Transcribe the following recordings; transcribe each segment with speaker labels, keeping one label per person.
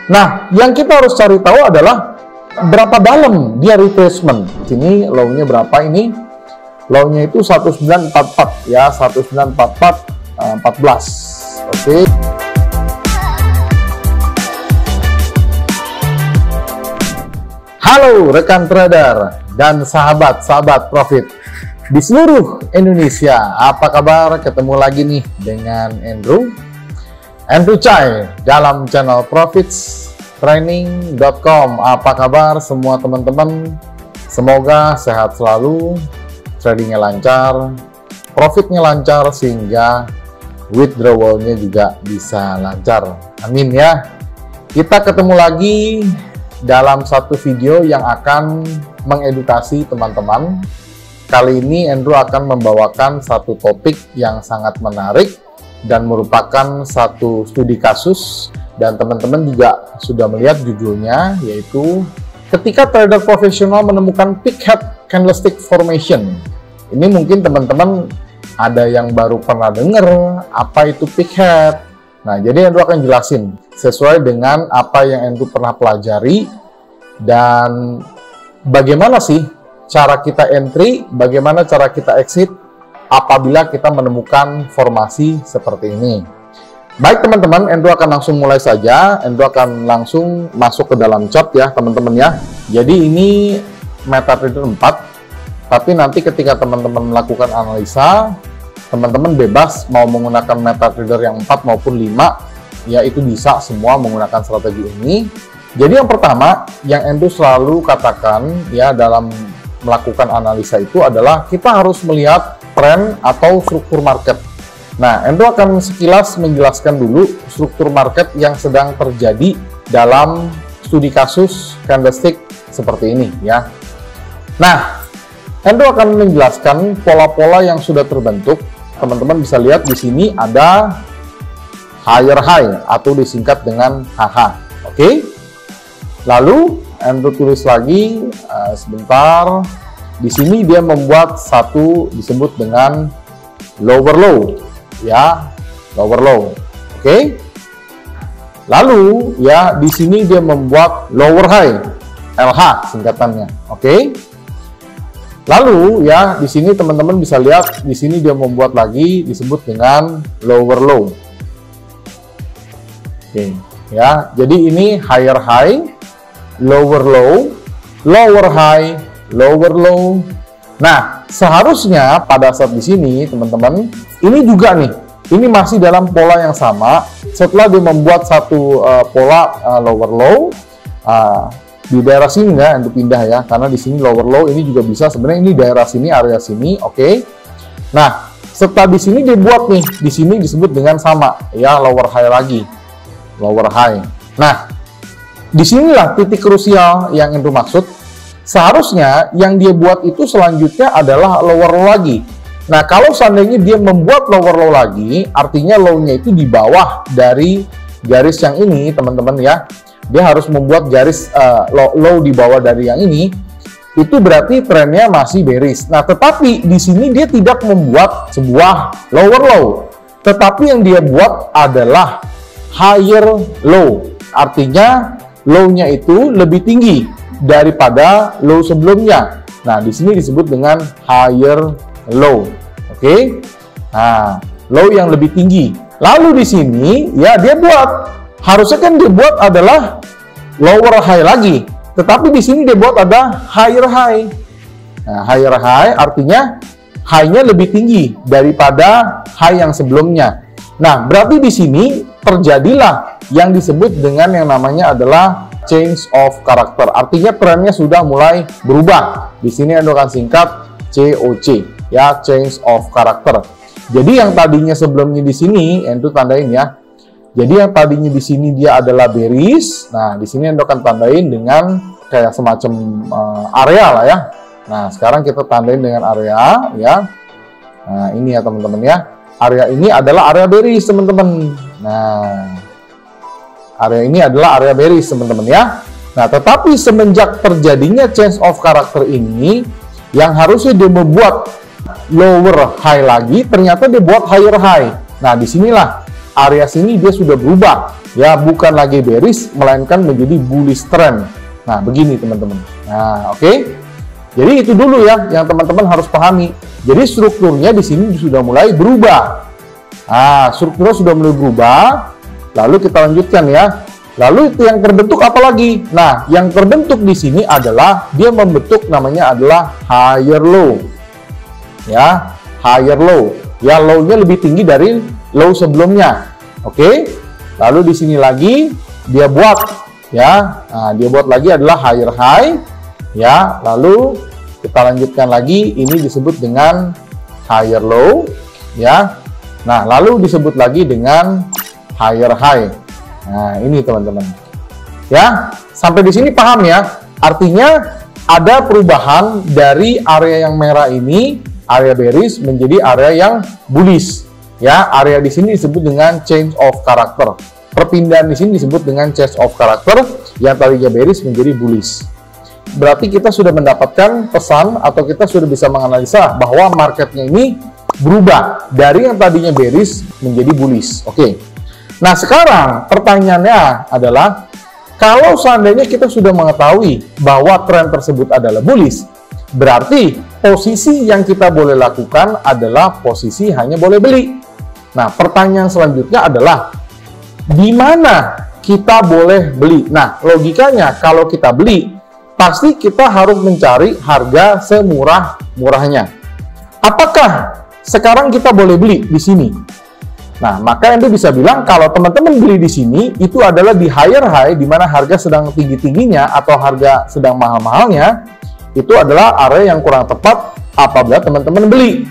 Speaker 1: Nah, yang kita harus cari tahu adalah berapa dalam dia retracement. Sini low-nya berapa ini? Low-nya itu 1944 ya, 1944 14. Oke. Halo rekan trader dan sahabat-sahabat profit di seluruh Indonesia. Apa kabar? Ketemu lagi nih dengan Andrew Chai dalam channel profitstraining.com. Apa kabar semua teman-teman? Semoga sehat selalu, tradingnya lancar, profitnya lancar, sehingga withdrawalnya juga bisa lancar. Amin ya. Kita ketemu lagi dalam satu video yang akan mengedukasi teman-teman. Kali ini Andrew akan membawakan satu topik yang sangat menarik dan merupakan satu studi kasus, dan teman-teman juga sudah melihat judulnya, yaitu ketika trader profesional menemukan peak head candlestick formation. Ini mungkin teman-teman ada yang baru pernah dengar apa itu peak head. Nah, jadi Andrew akan jelasin sesuai dengan apa yang Andrew pernah pelajari dan bagaimana sih cara kita entry, bagaimana cara kita exit apabila kita menemukan formasi seperti ini. Baik teman-teman, Andrew akan langsung mulai saja. Andrew akan langsung masuk ke dalam chart ya teman-teman ya. Jadi ini MetaTrader 4, tapi nanti ketika teman-teman melakukan analisa, teman-teman bebas mau menggunakan MetaTrader yang 4 maupun 5, ya itu bisa semua menggunakan strategi ini. Jadi yang pertama yang Andrew selalu katakan ya dalam melakukan analisa itu adalah kita harus melihat tren atau struktur market. Nah, Andrew akan sekilas menjelaskan dulu struktur market yang sedang terjadi dalam studi kasus candlestick seperti ini ya. Nah, Andrew akan menjelaskan pola-pola yang sudah terbentuk. Teman-teman bisa lihat di sini ada higher high atau disingkat dengan HH. Oke. Lalu Andrew tulis lagi sebentar. Di sini dia membuat satu disebut dengan lower low, ya, lower low. Oke. Lalu ya di sini dia membuat lower high, LH singkatannya. Oke. Lalu ya di sini teman-teman bisa lihat di sini dia membuat lagi disebut dengan lower low. Oke, ya. Jadi ini higher high, lower low, lower high, lower low. Nah, seharusnya pada saat di sini teman-teman, ini juga nih, ini masih dalam pola yang sama. Setelah dia membuat satu pola lower low di daerah sini ya, untuk pindah ya, karena di sini lower low ini juga bisa sebenarnya ini daerah sini, area sini, oke. Nah, setelah di sini dia buat nih, di sini disebut dengan sama ya, lower high lagi, lower high. Nah, disinilah titik krusial yang Andrew maksud. Seharusnya yang dia buat itu selanjutnya adalah lower low lagi. Nah, kalau seandainya dia membuat lower low lagi, artinya low-nya itu di bawah dari garis yang ini, teman-teman ya. Dia harus membuat garis low di bawah dari yang ini. Itu berarti trennya masih bearish. Nah, tetapi di sini dia tidak membuat sebuah lower low. Tetapi yang dia buat adalah higher low. Artinya low-nya itu lebih tinggi daripada low sebelumnya. Nah, di sini disebut dengan higher low. Oke. Nah, low yang lebih tinggi. Lalu di sini ya dia buat, harusnya kan dia buat adalah lower high lagi. Tetapi di sini dia buat ada higher high. Nah, higher high artinya high-nya lebih tinggi daripada high yang sebelumnya. Nah, berarti di sini terjadilah yang disebut dengan yang namanya adalah change of character. Artinya trennya sudah mulai berubah. Di sini Anda akan singkat COC ya, change of character. Jadi yang tadinya sebelumnya di sini Anda tandain ya. Jadi yang tadinya di sini dia adalah bearish. Nah, di sini Anda akan tandain dengan kayak semacam area lah ya. Nah, sekarang kita tandain dengan area ya. Nah, ini ya teman-teman ya. Area ini adalah area bearish teman-teman. Nah, area ini adalah area bearish teman-teman ya. Nah, tetapi semenjak terjadinya change of character ini, yang harusnya dia membuat lower high lagi, ternyata dia buat higher high. Nah, disinilah area sini dia sudah berubah, ya, bukan lagi bearish, melainkan menjadi bullish trend. Nah, begini teman-teman. Nah, oke. Jadi itu dulu ya yang teman-teman harus pahami. Jadi strukturnya di sini sudah mulai berubah. Nah, strukturnya sudah mulai berubah. Lalu kita lanjutkan ya. Lalu itu yang terbentuk apa lagi? Nah, yang terbentuk di sini adalah dia membentuk namanya adalah higher low. Ya, higher low. Ya, low-nya lebih tinggi dari low sebelumnya. Oke. Lalu di sini lagi dia buat ya. Nah, dia buat lagi adalah higher high. Ya, lalu kita lanjutkan lagi, ini disebut dengan higher low. Ya. Nah, lalu disebut lagi dengan higher high. Nah, ini teman-teman. Ya, sampai di sini paham ya? Artinya ada perubahan dari area yang merah ini, area bearish, menjadi area yang bullish. Ya, area di sini disebut dengan change of character. Perpindahan di sini disebut dengan change of character, yang tadinya bearish menjadi bullish. Berarti kita sudah mendapatkan pesan atau kita sudah bisa menganalisa bahwa marketnya ini berubah dari yang tadinya bearish menjadi bullish. Oke. Nah, sekarang pertanyaannya adalah, kalau seandainya kita sudah mengetahui bahwa tren tersebut adalah bullish, berarti posisi yang kita boleh lakukan adalah posisi hanya boleh beli. Nah, pertanyaan selanjutnya adalah, di mana kita boleh beli? Nah, logikanya kalau kita beli, pasti kita harus mencari harga semurah-murahnya. Apakah sekarang kita boleh beli di sini? Nah, maka Anda bisa bilang kalau teman-teman beli di sini itu adalah di higher high, di mana harga sedang tinggi-tingginya atau harga sedang mahal-mahalnya, itu adalah area yang kurang tepat apabila teman-teman beli.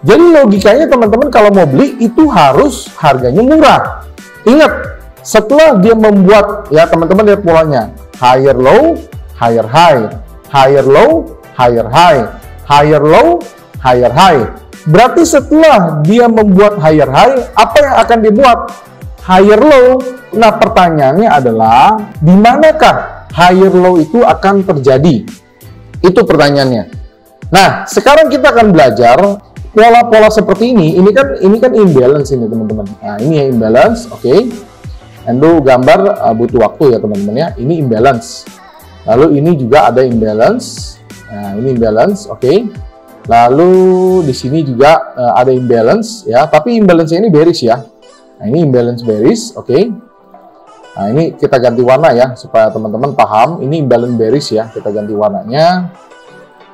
Speaker 1: Jadi logikanya teman-teman kalau mau beli itu harus harganya murah. Ingat, setelah dia membuat, ya teman-teman lihat polanya, higher low, higher high, higher low, higher high, higher low, higher high. Berarti setelah dia membuat higher high, apa yang akan dibuat? Higher low. Nah, pertanyaannya adalah, di manakah higher low itu akan terjadi? Itu pertanyaannya. Nah, sekarang kita akan belajar pola-pola seperti ini. Ini kan imbalance ini, teman-teman. Nah, ini ya imbalance, oke. Endo gambar butuh waktu ya, teman-teman ya. Ini imbalance. Lalu ini juga ada imbalance. Nah, ini imbalance, oke. Lalu di sini juga ada imbalance ya, tapi imbalance ini bearish ya. Nah, ini imbalance bearish, oke. Nah, ini kita ganti warna ya supaya teman-teman paham. Ini imbalance bearish ya, kita ganti warnanya.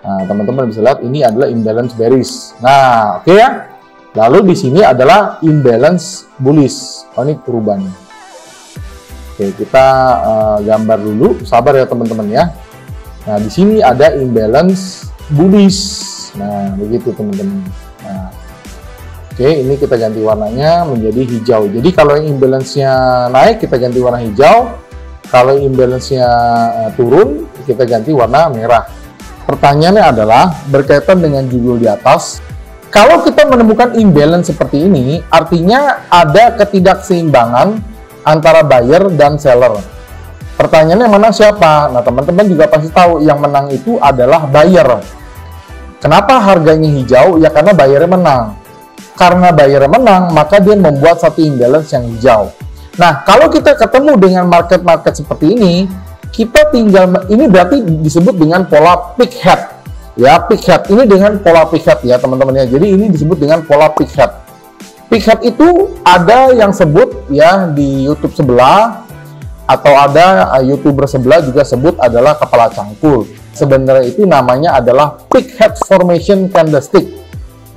Speaker 1: Nah, teman-teman bisa lihat ini adalah imbalance bearish. Nah, oke ya. Lalu di sini adalah imbalance bullish. Oh, ini perubahannya. Oke, kita gambar dulu. Sabar ya teman-teman ya. Nah, di sini ada imbalance bullish. Nah, begitu teman-teman. Nah, oke, ini kita ganti warnanya menjadi hijau. Jadi kalau yang imbalance-nya naik, kita ganti warna hijau. Kalau imbalance-nya turun, kita ganti warna merah. Pertanyaannya adalah, berkaitan dengan judul di atas, kalau kita menemukan imbalance seperti ini, artinya ada ketidakseimbangan antara buyer dan seller. Pertanyaannya mana siapa? Nah, teman-teman juga pasti tahu yang menang itu adalah buyer. Kenapa harganya hijau? Ya karena bayarnya menang. Karena bayarnya menang, maka dia membuat satu imbalance yang hijau. Nah, kalau kita ketemu dengan market-market seperti ini, kita tinggal, ini berarti disebut dengan pola peak head. Ya, peak head. Ini dengan pola peak head ya, teman-teman ya. Jadi ini disebut dengan pola peak head. Peak head itu ada yang sebut ya di YouTube sebelah, atau ada YouTuber sebelah juga sebut adalah kepala cangkul. Sebenarnya itu namanya adalah peak head formation candlestick.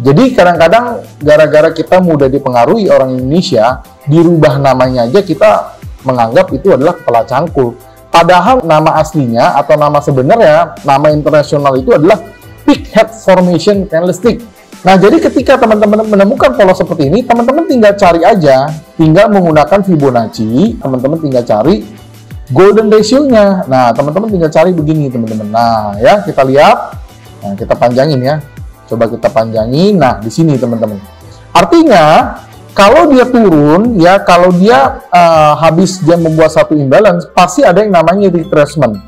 Speaker 1: Jadi kadang-kadang gara-gara kita mudah dipengaruhi orang Indonesia, dirubah namanya aja kita menganggap itu adalah kepala cangkul. Padahal nama aslinya atau nama sebenarnya, nama internasional itu adalah peak head formation candlestick. Nah, jadi ketika teman-teman menemukan pola seperti ini, teman-teman tinggal cari aja, tinggal menggunakan Fibonacci, teman-teman tinggal cari golden ratio-nya. Nah, teman-teman tinggal cari begini, teman-teman. Nah, ya, kita lihat. Nah, kita panjangin ya. Coba kita panjangin. Nah, di sini, teman-teman. Artinya, kalau dia turun, ya, kalau dia habis dia membuat satu imbalance, pasti ada yang namanya retracement.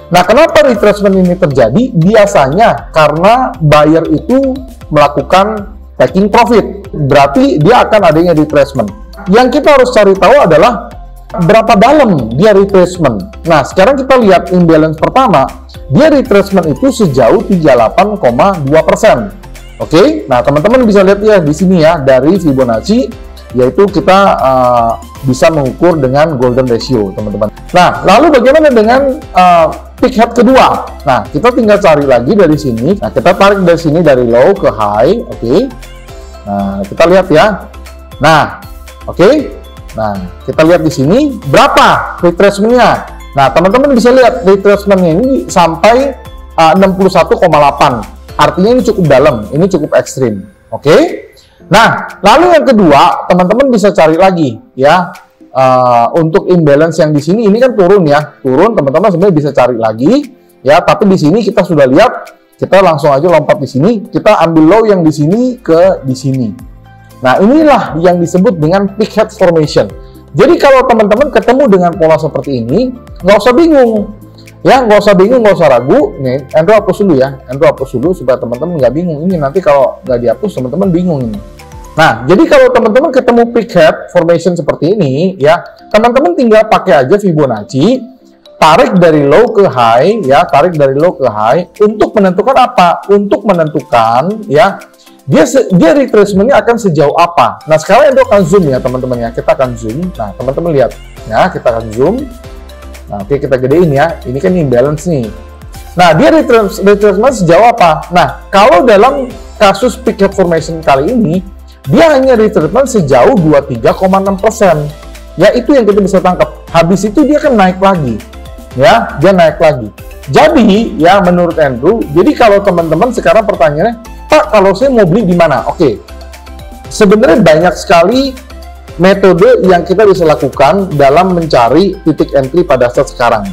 Speaker 1: Nah, kenapa retracement ini terjadi? Biasanya karena buyer itu melakukan taking profit. Berarti dia akan adanya retracement. Yang kita harus cari tahu adalah berapa dalam dia retracement. Nah, sekarang kita lihat imbalance pertama, dia retracement itu sejauh 38,2%. Oke, nah teman-teman bisa lihat ya di sini ya dari Fibonacci, yaitu kita bisa mengukur dengan golden ratio, teman-teman. Nah, lalu bagaimana dengan peak head kedua? Nah, kita tinggal cari lagi dari sini. Nah, kita tarik dari sini dari low ke high, oke. Nah, kita lihat ya. Nah, oke. Nah, kita lihat di sini berapa retracement-nya. Nah, teman-teman bisa lihat retracement-nya ini sampai 61,8. Artinya ini cukup dalam, ini cukup ekstrim. Oke. Nah, lalu yang kedua, teman-teman bisa cari lagi ya. Untuk imbalance yang di sini ini kan turun ya. Turun, teman-teman sebenarnya bisa cari lagi ya, tapi di sini kita sudah lihat, kita langsung aja lompat di sini, kita ambil low yang di sini ke di sini. Nah, inilah yang disebut dengan peak head formation. Jadi kalau teman-teman ketemu dengan pola seperti ini, nggak usah bingung. Ya, nggak usah bingung, nggak usah ragu. Nih, Andrew hapus dulu ya. Andrew hapus dulu supaya teman-teman nggak bingung. Ini nanti kalau nggak dihapus, teman-teman bingung ini. Nah, jadi kalau teman-teman ketemu peak head formation seperti ini, ya, teman-teman tinggal pakai aja Fibonacci, tarik dari low ke high, ya, tarik dari low ke high, untuk menentukan apa? Untuk menentukan, ya, dia retracement-nya akan sejauh apa. Nah, sekarang Endo akan zoom ya teman-teman ya, kita akan zoom. Nah, teman-teman lihat ya, kita akan zoom. Nah, oke, kita gedein ya, ini kan imbalance nih. Nah, dia retracement sejauh apa? Nah, kalau dalam kasus peak head formation kali ini, dia hanya retracement sejauh 23,6%. Ya, itu yang kita bisa tangkap. Habis itu dia akan naik lagi. Ya, dia naik lagi. Jadi, ya menurut Andrew, jadi kalau teman-teman sekarang pertanyaannya, Pak, kalau saya mau beli di mana? Oke, sebenarnya banyak sekali metode yang kita bisa lakukan dalam mencari titik entry pada saat sekarang.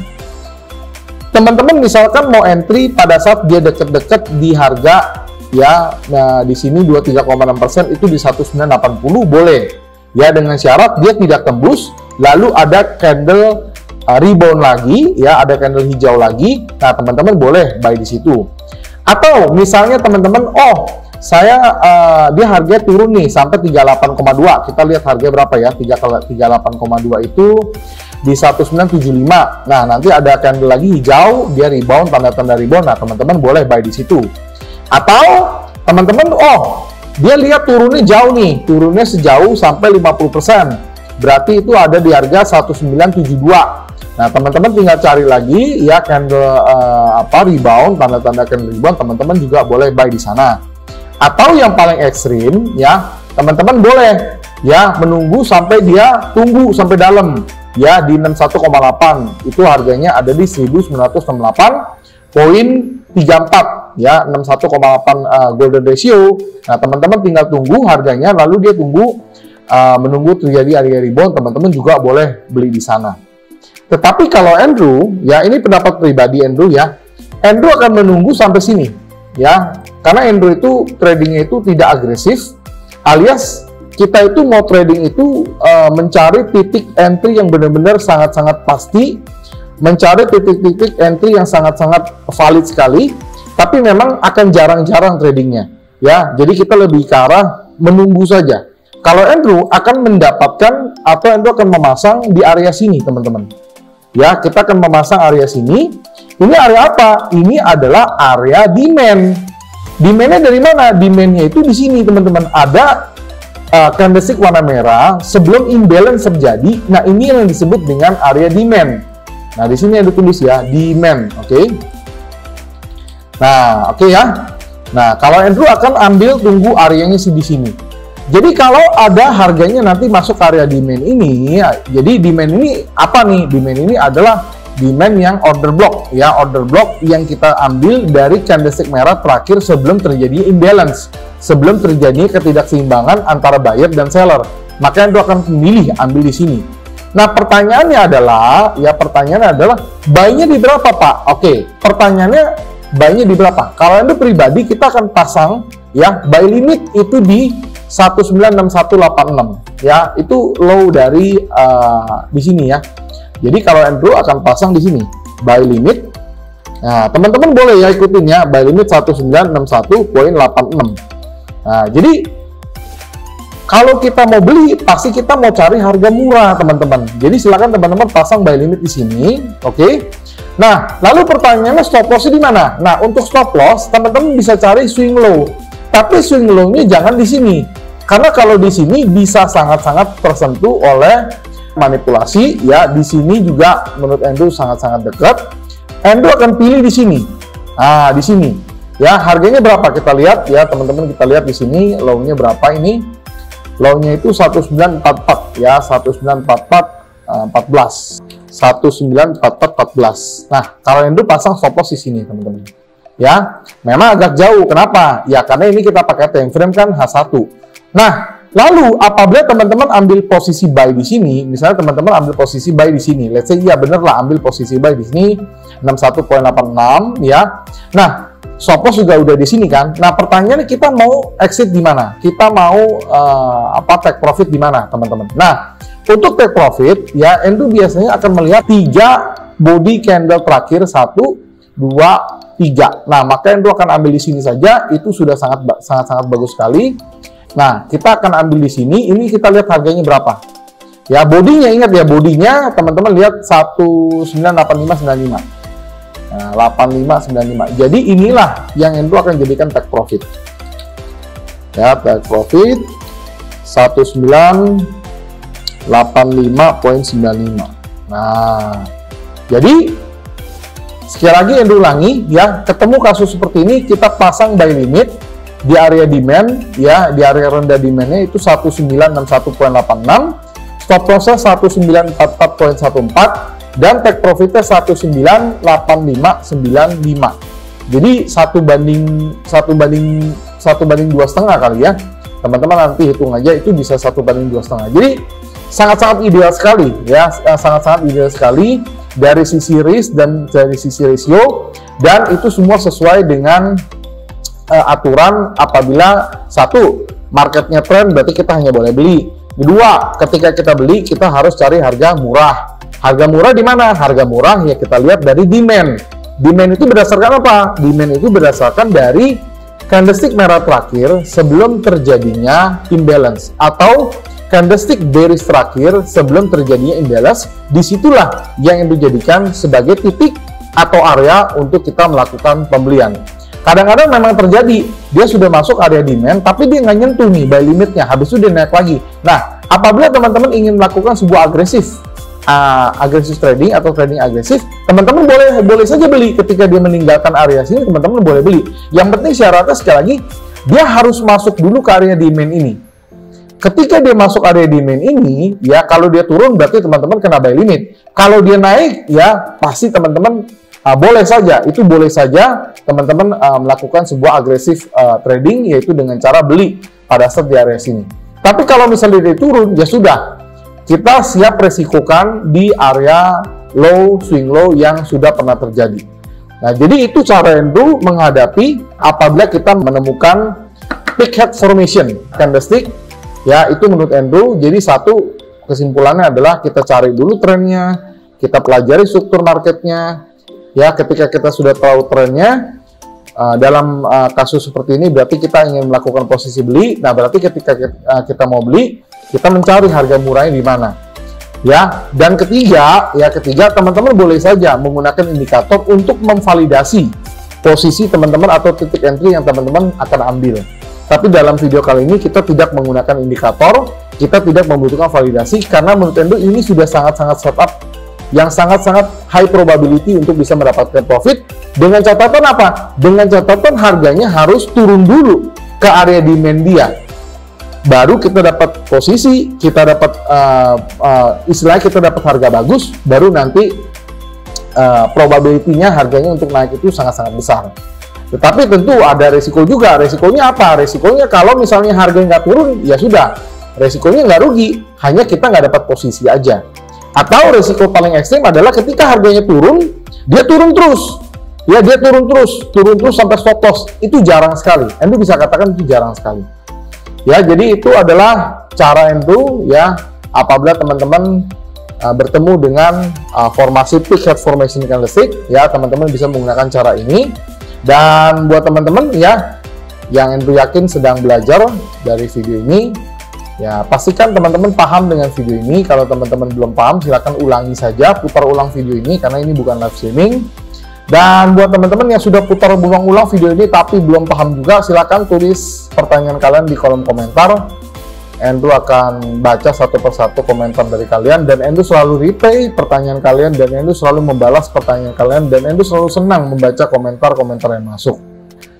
Speaker 1: Teman-teman misalkan mau entry pada saat dia deket-deket di harga, ya, nah di sini 23,6% itu di 1980 boleh, ya, dengan syarat dia tidak tembus, lalu ada candle rebound lagi, ya, ada candle hijau lagi. Nah, teman-teman boleh buy di situ. Atau misalnya teman-teman, oh saya dia harga turun nih sampai 38,2. Kita lihat harga berapa ya? 38,2 itu di 1975. Nah, nanti ada candle lagi hijau, dia rebound, tanda-tanda rebound. Nah, teman-teman boleh buy di situ. Atau teman-teman, oh dia lihat turunnya jauh nih, turunnya sejauh sampai 50%. Berarti itu ada di harga 1972. Nah, teman-teman tinggal cari lagi ya candle rebound, tanda-tanda candle rebound, teman-teman juga boleh buy di sana. Atau yang paling ekstrim ya, teman-teman boleh ya menunggu sampai dia tunggu sampai dalam ya di 61,8. Itu harganya ada di 1968,34 ya, 61,8 golden ratio. Nah, teman-teman tinggal tunggu harganya, lalu dia menunggu terjadi area rebound, teman-teman juga boleh beli di sana. Tetapi kalau Andrew, ya ini pendapat pribadi Andrew ya, Andrew akan menunggu sampai sini, ya, karena Andrew itu tradingnya itu tidak agresif, alias kita itu mau trading itu mencari titik entry yang benar-benar sangat-sangat pasti, mencari titik-titik entry yang sangat-sangat valid sekali, tapi memang akan jarang-jarang tradingnya, ya, jadi kita lebih ke arah menunggu saja. Kalau Andrew akan mendapatkan atau Andrew akan memasang di area sini, teman-teman. Ya, kita akan memasang area sini. Ini area apa? Ini adalah area demand. Demand-nya dari mana? Demand-nya itu di sini, teman-teman. Ada candlestick warna merah sebelum imbalance terjadi. Nah, ini yang disebut dengan area demand. Nah, di sini ada tulis ya, demand. Oke. Nah, oke ya. Nah, kalau Andrew akan ambil tunggu areanya di sini. Jadi kalau ada harganya nanti masuk area demand ini, ya, jadi demand ini apa nih? Demand ini adalah demand yang order block, ya, order block yang kita ambil dari candlestick merah terakhir sebelum terjadi imbalance, sebelum terjadi ketidakseimbangan antara buyer dan seller. Maka Anda akan memilih ambil di sini. Nah, pertanyaannya adalah, buy-nya di berapa, Pak? Oke, pertanyaannya buy-nya di berapa? Kalau Anda pribadi, kita akan pasang, ya, buy limit itu di 196186, ya, itu low dari di sini ya. Jadi kalau Andrew akan pasang di sini buy limit. Nah, teman-teman boleh ya ikutin ya, buy limit 1961.86. Nah, jadi Kalau kita mau beli, pasti kita mau cari harga murah, teman-teman. Jadi silakan teman-teman pasang buy limit di sini, oke? Nah, lalu pertanyaannya stop loss-nya di mana? Nah, untuk stop loss, teman-teman bisa cari swing low. Tapi swing low-nya jangan di sini. Karena kalau di sini bisa sangat-sangat tersentuh oleh manipulasi, ya. Di sini juga menurut Endo sangat-sangat dekat. Endo akan pilih di sini. Nah, di sini. Ya, harganya berapa? Kita lihat ya, teman-teman, kita lihat di sini low-nya berapa ini? Low-nya itu 1944 ya, 1944 14. 1944 14. Nah, kalau Endo pasang stop loss di sini, teman-teman. Ya, memang agak jauh. Kenapa? Ya, karena ini kita pakai time frame kan H1. Nah, lalu apabila teman-teman ambil posisi buy di sini, misalnya teman-teman ambil posisi buy di sini, let's say ya bener lah ambil posisi buy di sini 61.86 ya. Nah, stop loss juga udah di sini kan. Nah, pertanyaannya kita mau exit di mana? Kita mau take profit di mana, teman-teman? Nah, untuk take profit ya Endo biasanya akan melihat 3 body candle terakhir, 1 2 3. Nah, maka Endo akan ambil di sini saja, itu sudah sangat bagus sekali. Nah, kita akan ambil di sini, ini kita lihat harganya berapa. Ya, bodinya ingat ya, bodinya teman-teman lihat 198595. Nah, 8595. Jadi inilah yang Endo akan jadikan take profit. Ya, take profit 1985.95. Nah, jadi sekali lagi Endo ulangi ya, ketemu kasus seperti ini kita pasang buy limit di area demand ya, di area rendah demandnya itu 1961.86, stop lossnya 1944.14, dan take profitnya 198595. Jadi 1/2,5 kali ya, teman-teman nanti hitung aja, itu bisa 1/2,5. Jadi sangat-sangat ideal sekali ya, sangat-sangat ideal sekali dari sisi risk dan dari sisi ratio, dan itu semua sesuai dengan aturan. Apabila 1 marketnya trend, berarti kita hanya boleh beli. 2, ketika kita beli kita harus cari harga murah. Harga murah di mana? Harga murah ya kita lihat dari demand. Demand itu berdasarkan apa? Demand itu berdasarkan dari candlestick merah terakhir sebelum terjadinya imbalance, atau candlestick bearish terakhir sebelum terjadinya imbalance. Disitulah yang dijadikan sebagai titik atau area untuk kita melakukan pembelian. Kadang-kadang memang terjadi, dia sudah masuk area demand, tapi dia nggak nyentuh nih buy limitnya, habis itu dia naik lagi. Nah, apabila teman-teman ingin melakukan sebuah agresif trading atau trading agresif, teman-teman boleh saja beli. Ketika dia meninggalkan area sini, teman-teman boleh beli. Yang penting syaratnya sekali lagi, dia harus masuk dulu ke area demand ini. Ketika dia masuk area demand ini, ya kalau dia turun berarti teman-teman kena buy limit. Kalau dia naik, ya pasti teman-teman boleh saja teman-teman melakukan sebuah agresif trading, yaitu dengan cara beli pada saat di area sini. Tapi kalau misalnya dia turun, ya sudah, kita siap resikokan di area low, swing low yang sudah pernah terjadi. Nah, jadi itu cara Endo menghadapi apabila kita menemukan peak head formation candlestick. Ya, itu menurut Endo. Jadi satu kesimpulannya adalah kita cari dulu trennya, kita pelajari struktur marketnya. Ya, ketika kita sudah tahu trennya, dalam kasus seperti ini berarti kita ingin melakukan posisi beli. Nah, berarti ketika kita mau beli, kita mencari harga murahnya di mana. Ya, dan ketiga teman-teman boleh saja menggunakan indikator untuk memvalidasi posisi teman-teman atau titik entry yang teman-teman akan ambil. Tapi dalam video kali ini kita tidak menggunakan indikator, kita tidak membutuhkan validasi, karena menurut Endo ini sudah sangat-sangat setup yang sangat-sangat high probability untuk bisa mendapatkan profit. Dengan catatan apa? Dengan catatan harganya harus turun dulu ke area demand dia. Baru kita dapat posisi, kita dapat istilahnya kita dapat harga bagus, baru nanti probability-nya harganya untuk naik itu sangat-sangat besar. Tetapi tentu ada resiko juga. Resikonya apa? Resikonya kalau misalnya harganya nggak turun, ya sudah, resikonya nggak rugi, hanya kita nggak dapat posisi aja. Atau resiko paling ekstrim adalah ketika harganya turun, dia turun terus. Ya, dia turun terus sampai stop loss. Itu jarang sekali. Endo bisa katakan itu jarang sekali. Ya, jadi itu adalah cara Endo ya apabila teman-teman bertemu dengan formasi peak head formation candlestick, ya teman-teman bisa menggunakan cara ini. Dan buat teman-teman ya yang Endo yakin sedang belajar dari video ini, Ya, pastikan teman-teman paham dengan video ini. Kalau teman-teman belum paham, silakan ulangi saja, putar ulang video ini karena ini bukan live streaming. Dan buat teman-teman yang sudah putar ulang-ulang video ini tapi belum paham juga, silakan tulis pertanyaan kalian di kolom komentar. Andrew akan baca satu persatu komentar dari kalian, dan Andrew selalu replay pertanyaan kalian, dan Andrew selalu membalas pertanyaan kalian, dan Andrew selalu senang membaca komentar-komentar yang masuk.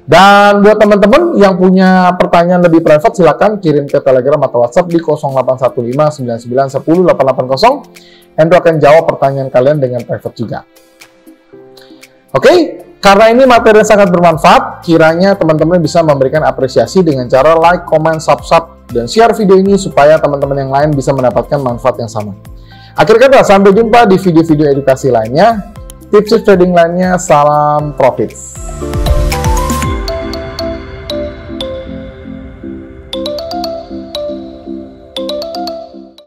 Speaker 1: Dan buat teman-teman yang punya pertanyaan lebih private, silakan kirim ke Telegram atau WhatsApp di 081599108880. Andrew akan jawab pertanyaan kalian dengan private juga. Oke, karena ini materi yang sangat bermanfaat, kiranya teman-teman bisa memberikan apresiasi dengan cara like, comment, subscribe, dan share video ini supaya teman-teman yang lain bisa mendapatkan manfaat yang sama. Akhir kata, sampai jumpa di video-video edukasi lainnya, tips trading lainnya, salam profit.